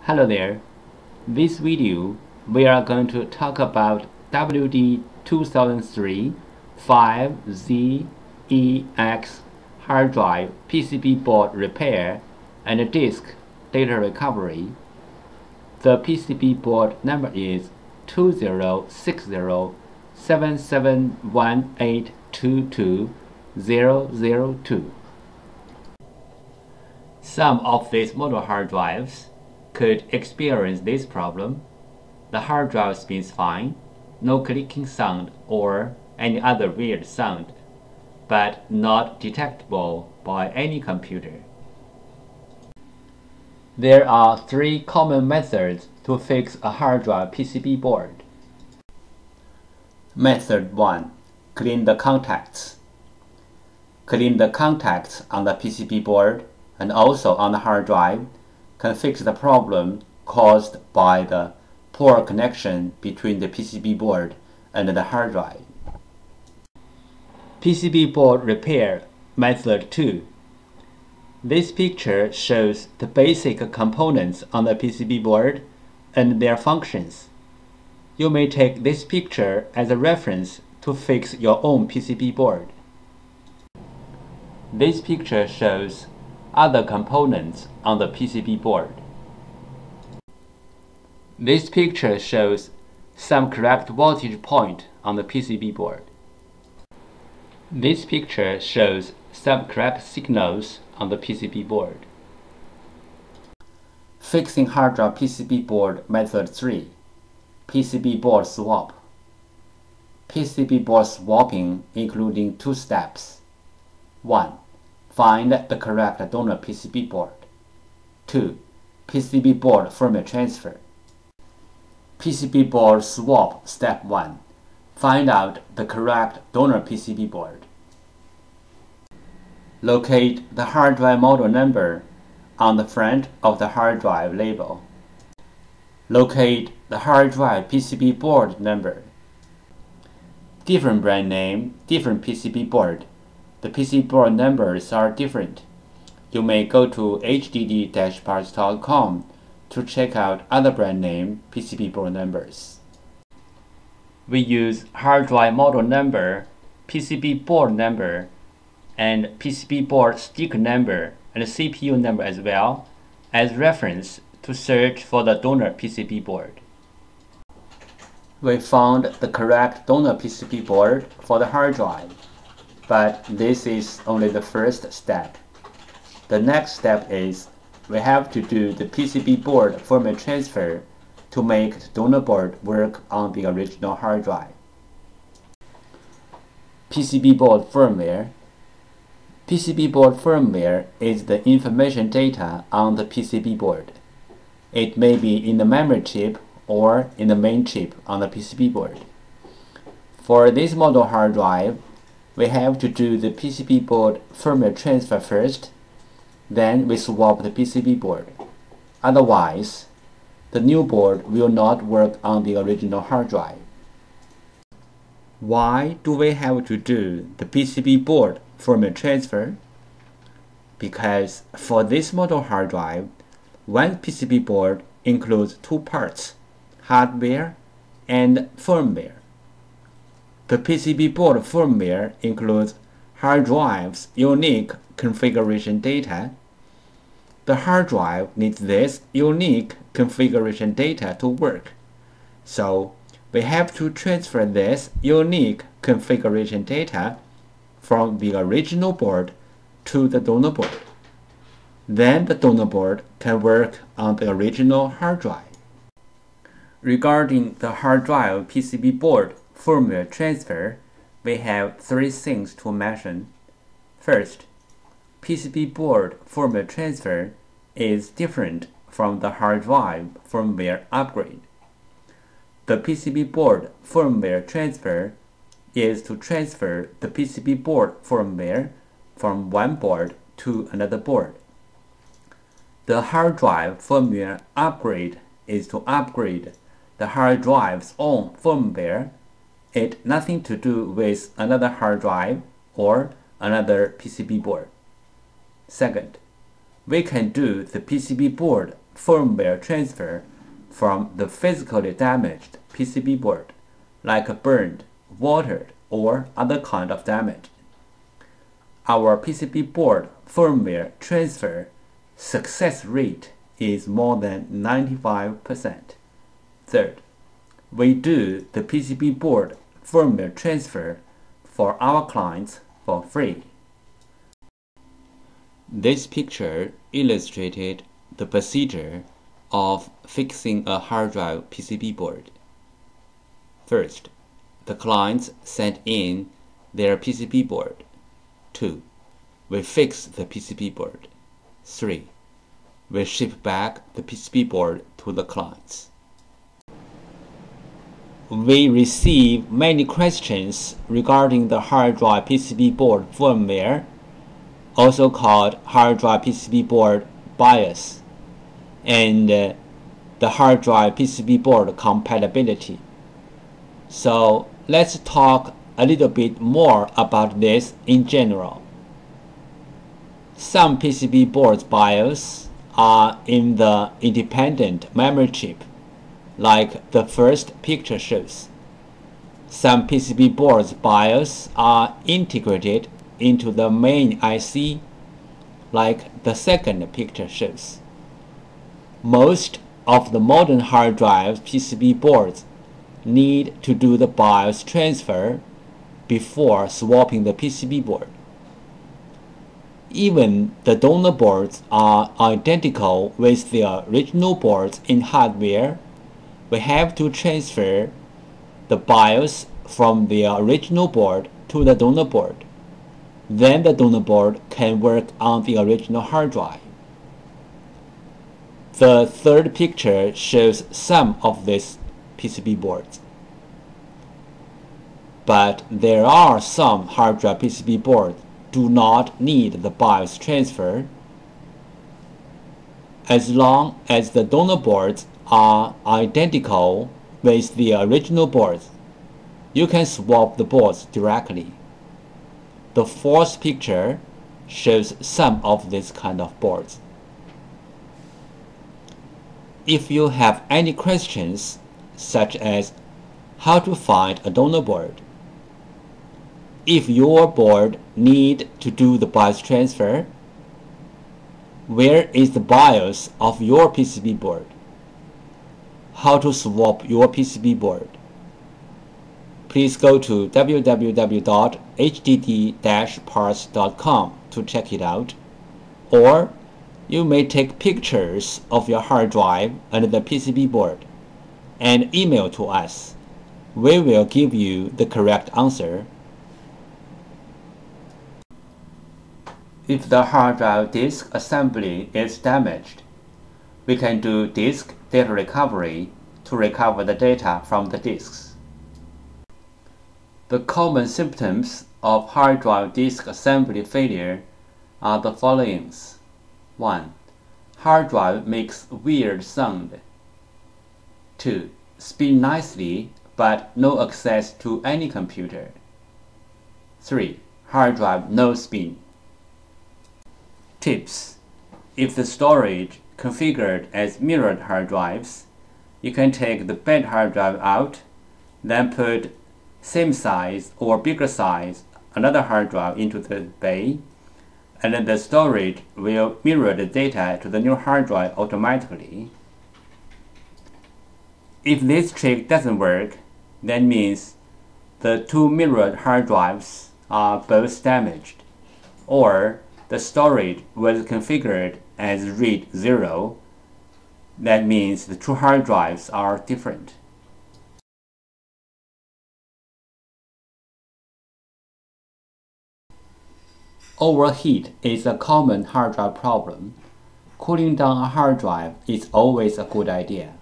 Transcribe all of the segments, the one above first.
Hello there. This video we are going to talk about WD2003FZEX hard drive PCB board repair and disk data recovery. The PCB board number is 2060-771822-002. Some of these model hard drives could experience this problem. The hard drive spins fine, no clicking sound or any other weird sound, but not detectable by any computer. There are three common methods to fix a hard drive PCB board. Method 1. Clean the contacts. Clean the contacts on the PCB board and also on the hard drive can fix the problem caused by the poor connection between the PCB board and the hard drive. PCB board repair method 2. This picture shows the basic components on the PCB board and their functions. You may take this picture as a reference to fix your own PCB board. This picture shows other components on the PCB board. This picture shows some correct voltage point on the PCB board. This picture shows some correct signals on the PCB board. Fixing hard drive PCB board method 3. PCB board swap. PCB board swapping including two steps. 1. Find the correct donor PCB board. 2. PCB board firmware transfer. PCB board swap step 1. Find out the correct donor PCB board. Locate the hard drive model number on the front of the hard drive label. Locate the hard drive PCB board number. Different brand name, different PCB board. The PCB board numbers are different. You may go to hdd-parts.com to check out other brand name PCB board numbers. We use hard drive model number, PCB board number, and PCB board sticker number and CPU number as well as reference to search for the donor PCB board. We found the correct donor PCB board for the hard drive, but this is only the first step. The next step is we have to do the PCB board firmware transfer to make the donor board work on the original hard drive. PCB board firmware. PCB board firmware is the information data on the PCB board. It may be in the memory chip or in the main chip on the PCB board. For this model hard drive, we have to do the PCB board firmware transfer first, then we swap the PCB board. Otherwise, the new board will not work on the original hard drive. Why do we have to do the PCB board firmware transfer? Because for this model hard drive, one PCB board includes two parts, hardware and firmware. The PCB board firmware includes hard drive's unique configuration data. The hard drive needs this unique configuration data to work, so we have to transfer this unique configuration data from the original board to the donor board. Then the donor board can work on the original hard drive. Regarding the hard drive PCB board firmware transfer, we have three things to mention. First, PCB board firmware transfer is different from the hard drive firmware upgrade. The PCB board firmware transfer is to transfer the PCB board firmware from one board to another board. The hard drive firmware upgrade is to upgrade the hard drive's own firmware. It nothing to do with another hard drive or another PCB board. Second, we can do the PCB board firmware transfer from the physically damaged PCB board, like burned, watered, or other kind of damage. Our PCB board firmware transfer success rate is more than 95%. Third, we do the PCB board firmware transfer for our clients for free. This picture illustrated the procedure of fixing a hard drive PCB board. First, the clients sent in their PCB board. 2. We fix the PCB board. 3. We ship back the PCB board to the clients. We receive many questions regarding the hard drive PCB board firmware, also called hard drive PCB board BIOS, and the hard drive PCB board compatibility. So let's talk a little bit more about this in general. Some PCB boards BIOS are in the independent memory chip, like the first picture shows. Some PCB boards BIOS are integrated into the main IC, like the second picture shows. Most of the modern hard drive PCB boards need to do the BIOS transfer before swapping the PCB board. Even the donor boards are identical with the original boards in hardware. We have to transfer the BIOS from the original board to the donor board. Then the donor board can work on the original hard drive. The third picture shows some of these PCB boards. But there are some hard drive PCB boards do not need the BIOS transfer. As long as the donor boards are identical with the original boards, you can swap the boards directly. The fourth picture shows some of these kind of boards. If you have any questions, such as how to find a donor board, if your board need to do the BIOS transfer, where is the BIOS of your PCB board, how to swap your PCB board, please go to www.hdd-parts.com to check it out, or you may take pictures of your hard drive and the PCB board and email to us. We will give you the correct answer. If the hard drive disk assembly is damaged, we can do disk data recovery to recover the data from the disks. The common symptoms of hard drive disk assembly failure are the following. 1. Hard drive makes weird sound. 2. Spin nicely but no access to any computer. 3. Hard drive no spin. Tips: if the storage configured as mirrored hard drives, you can take the bad hard drive out, then put same size or bigger size another hard drive into the bay, and then the storage will mirror the data to the new hard drive automatically. If this trick doesn't work, that means the two mirrored hard drives are both damaged, or the storage was configured as read 0. That means the two hard drives are different. Overheat is a common hard drive problem. Cooling down a hard drive is always a good idea.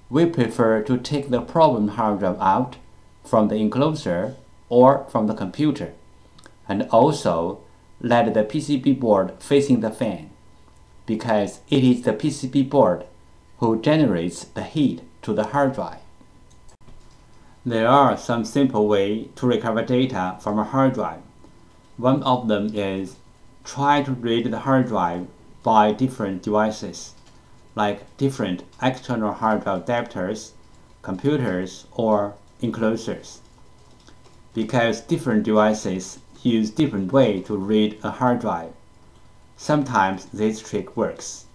We prefer to take the problem hard drive out from the enclosure or from the computer, and also let the PCB board facing the fan, because it is the PCB board who generates the heat to the hard drive. There are some simple ways to recover data from a hard drive. One of them is try to read the hard drive by different devices, like different external hard drive adapters, computers, or enclosures. Because different devices use different way to read a hard drive, sometimes this trick works.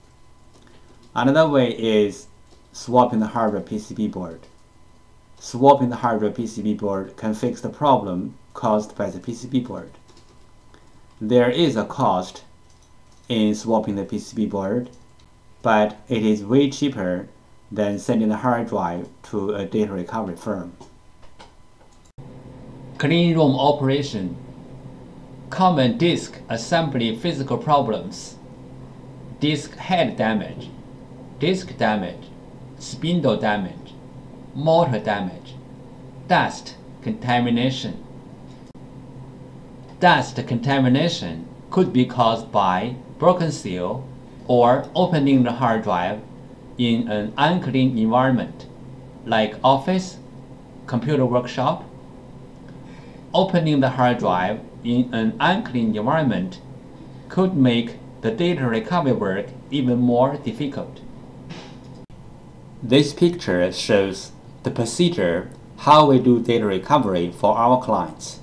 Another way is swapping the hardware PCB board. Swapping the hardware PCB board can fix the problem caused by the PCB board. There is a cost in swapping the PCB board, but it is way cheaper than sending the hard drive to a data recovery firm. Clean room operation. Common disk assembly physical problems. Disk head damage, disk damage, spindle damage, motor damage, dust contamination. Dust contamination could be caused by broken seal or opening the hard drive in an unclean environment, like office, computer workshop. Opening the hard drive in an unclean environment could make the data recovery work even more difficult. This picture shows the procedure how we do data recovery for our clients.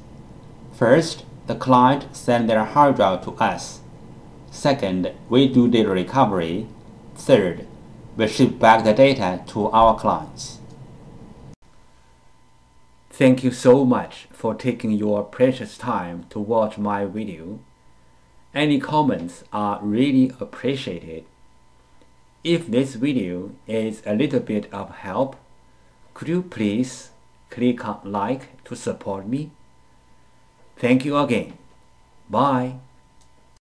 First, the client sends their hard drive to us. Second, we do data recovery. Third, we ship back the data to our clients. Thank you so much for taking your precious time to watch my video. Any comments are really appreciated. If this video is a little bit of help, could you please click on like to support me? Thank you again. Bye.